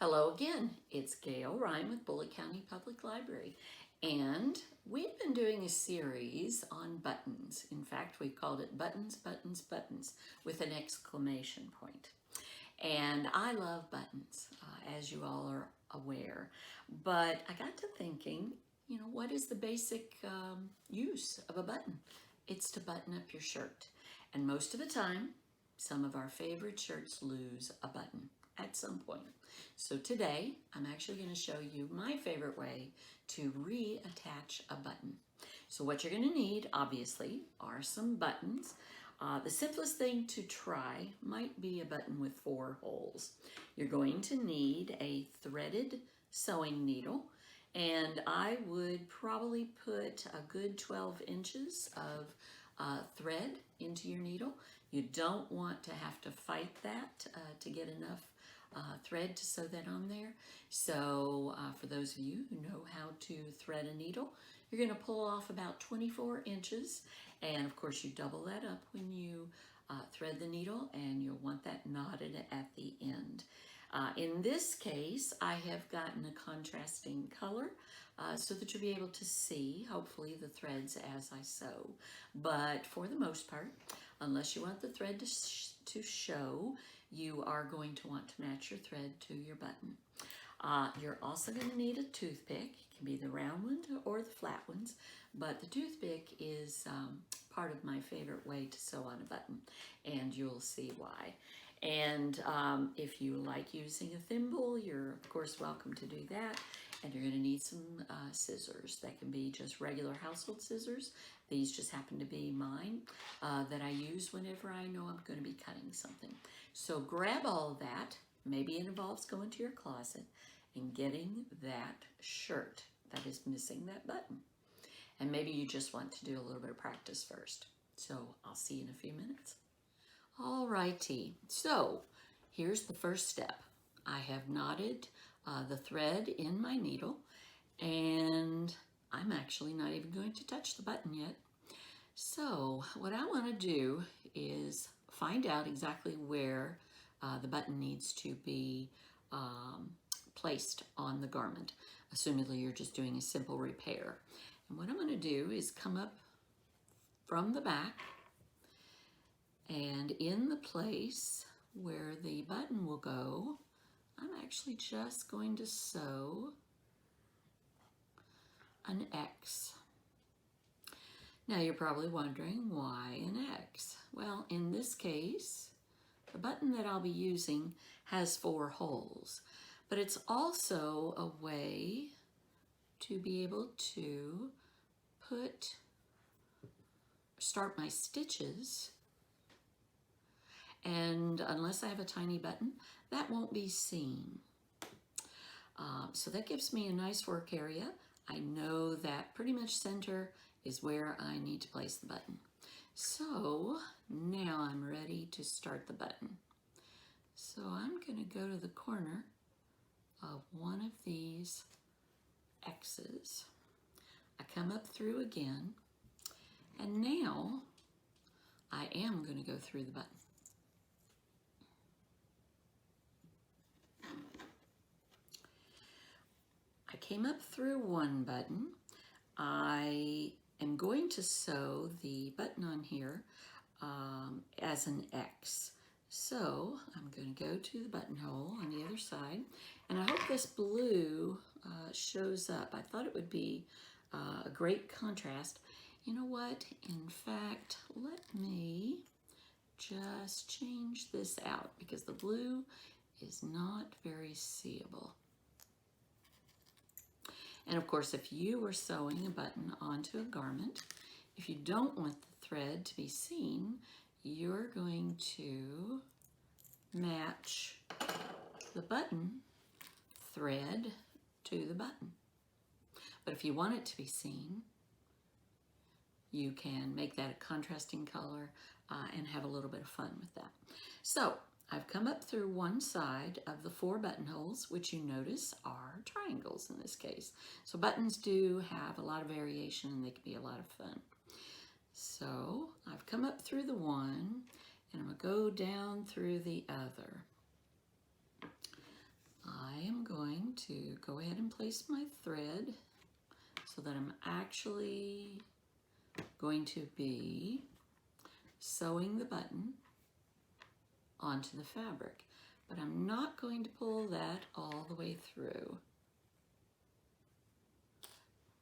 Hello again, it's Gayle Ryan with Bullitt County Public Library, and we've been doing a series on buttons. In fact, we called it Buttons, Buttons, Buttons with an exclamation point. And I love buttons, as you all are aware, but I got to thinking, what is the basic use of a button? It's to button up your shirt, and most of the time, some of our favorite shirts lose a button at some point. So today, I'm actually going to show you my favorite way to reattach a button. So what you're going to need, obviously, are some buttons. The simplest thing to try might be a button with 4 holes. You're going to need a threaded sewing needle, and I would probably put a good 12 inches of thread into your needle. You don't want to have to fight that to get enough thread to sew that on there. So for those of you who know how to thread a needle, you're going to pull off about 24 inches, and of course you double that up when you thread the needle, and you'll want that knotted at the end. In this case, I have gotten a contrasting color so that you'll be able to see, hopefully, the threads as I sew. But for the most part, unless you want the thread to show, you are going to want to match your thread to your button. You're also going to need a toothpick. It can be the round one or the flat ones, but the toothpick is part of my favorite way to sew on a button, and you'll see why. And if you like using a thimble, you're of course welcome to do that. And you're going to need some scissors. That can be just regular household scissors. These just happen to be mine that I use whenever I know I'm going to be cutting something. So grab all of that. Maybe it involves going to your closet and getting that shirt that is missing that button. And maybe you just want to do a little bit of practice first. So I'll see you in a few minutes. All righty, so here's the first step. I have knotted the thread in my needle, and I'm actually not even going to touch the button yet. So what I want to do is find out exactly where the button needs to be placed on the garment, assuming you're just doing a simple repair. And what I'm going to do is come up from the back, and in the place where the button will go, I'm actually just going to sew an X. Now you're probably wondering why an X? Well, in this case, the button that I'll be using has 4 holes, but it's also a way to be able to start my stitches. And unless I have a tiny button, that won't be seen. So that gives me a nice work area. I know that pretty much center is where I need to place the button. So now I'm ready to start the button. So I'm going to go to the corner of one of these X's. I come up through again, and now I am going to go through the button. I came up through one button. I am going to sew the button on here as an X. So I'm going to go to the buttonhole on the other side, and I hope this blue shows up. I thought it would be a great contrast. You know what? In fact, let me just change this out because the blue is not very seeable. And of course, if you were sewing a button onto a garment, if you don't want the thread to be seen, you're going to match the button thread to the button. But if you want it to be seen, you can make that a contrasting color and have a little bit of fun with that. So I've come up through one side of the 4 buttonholes, which you notice are triangles in this case. So buttons do have a lot of variation, and they can be a lot of fun. So I've come up through the one, and I'm going to go down through the other. I am going to go ahead and place my thread so that I'm actually going to be sewing the button onto the fabric, but I'm not going to pull that all the way through.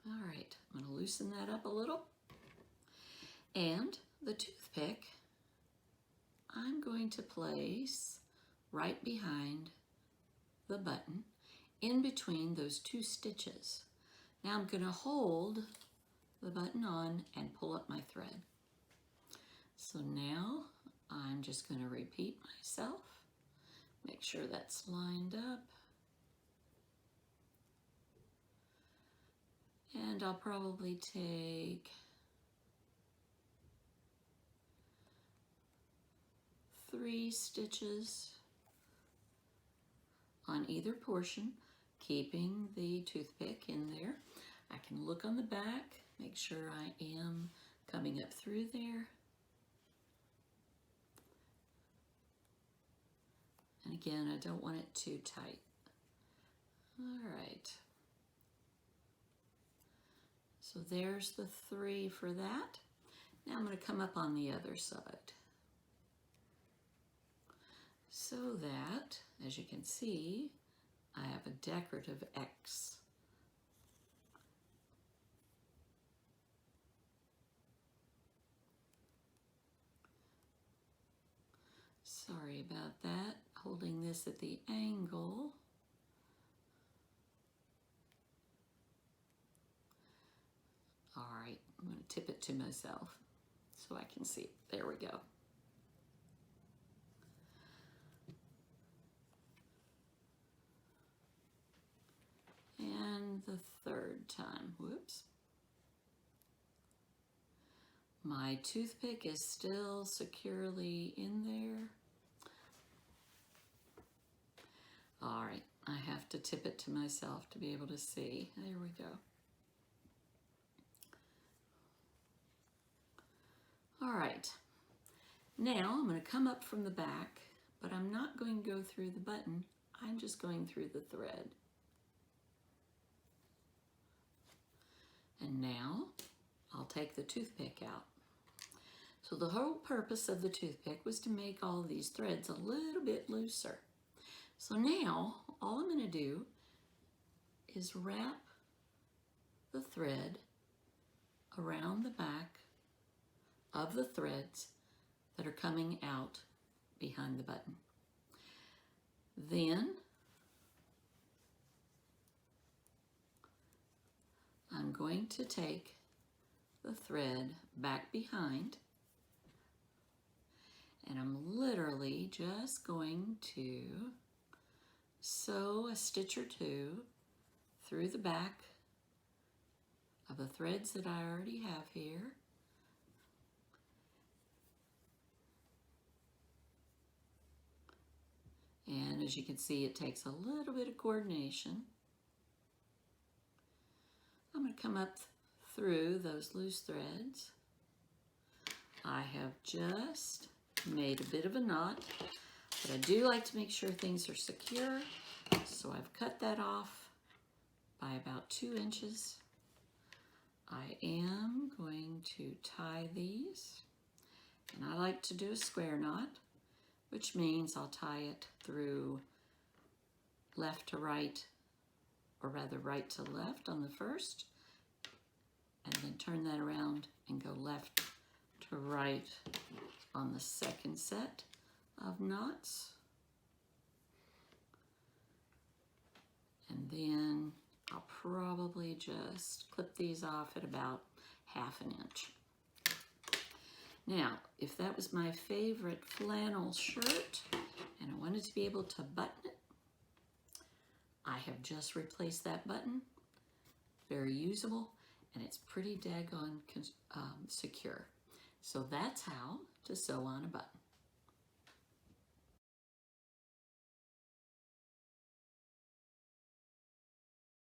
All right, I'm going to loosen that up a little. And the toothpick, I'm going to place right behind the button in between those two stitches. Now I'm going to hold the button on and pull up my thread. So now I'm just going to repeat myself, make sure that's lined up. And I'll probably take 3 stitches on either portion, keeping the toothpick in there. I can look on the back, make sure I am coming up through there. And again, I don't want it too tight. All right. So there's the 3 for that. Now I'm going to come up on the other side. So that, as you can see, I have a decorative X. Sorry about that, holding this at the angle. All right, I'm going to tip it to myself so I can see. There we go. And the 3rd time, whoops. My toothpick is still securely in there. All right, I have to tip it to myself to be able to see. There we go. All right, now I'm going to come up from the back, but I'm not going to go through the button. I'm just going through the thread. And now I'll take the toothpick out. So the whole purpose of the toothpick was to make all these threads a little bit looser. So now all I'm going to do is wrap the thread around the back of the threads that are coming out behind the button. Then I'm going to take the thread back behind, and I'm literally just going to sew a stitch or 2 through the back of the threads that I already have here. And as you can see, it takes a little bit of coordination. I'm going to come up through those loose threads. I have just made a bit of a knot, but I do like to make sure things are secure. So I've cut that off by about 2 inches. I am going to tie these, and I like to do a square knot, which means I'll tie it through left to right, or rather right to left on the first, and then turn that around and go left to right on the second set of knots. And then I'll probably just clip these off at about 1/2 inch. Now, if that was my favorite flannel shirt and I wanted to be able to button it, I have just replaced that button. Very usable, and it's pretty daggone secure. So that's how to sew on a button.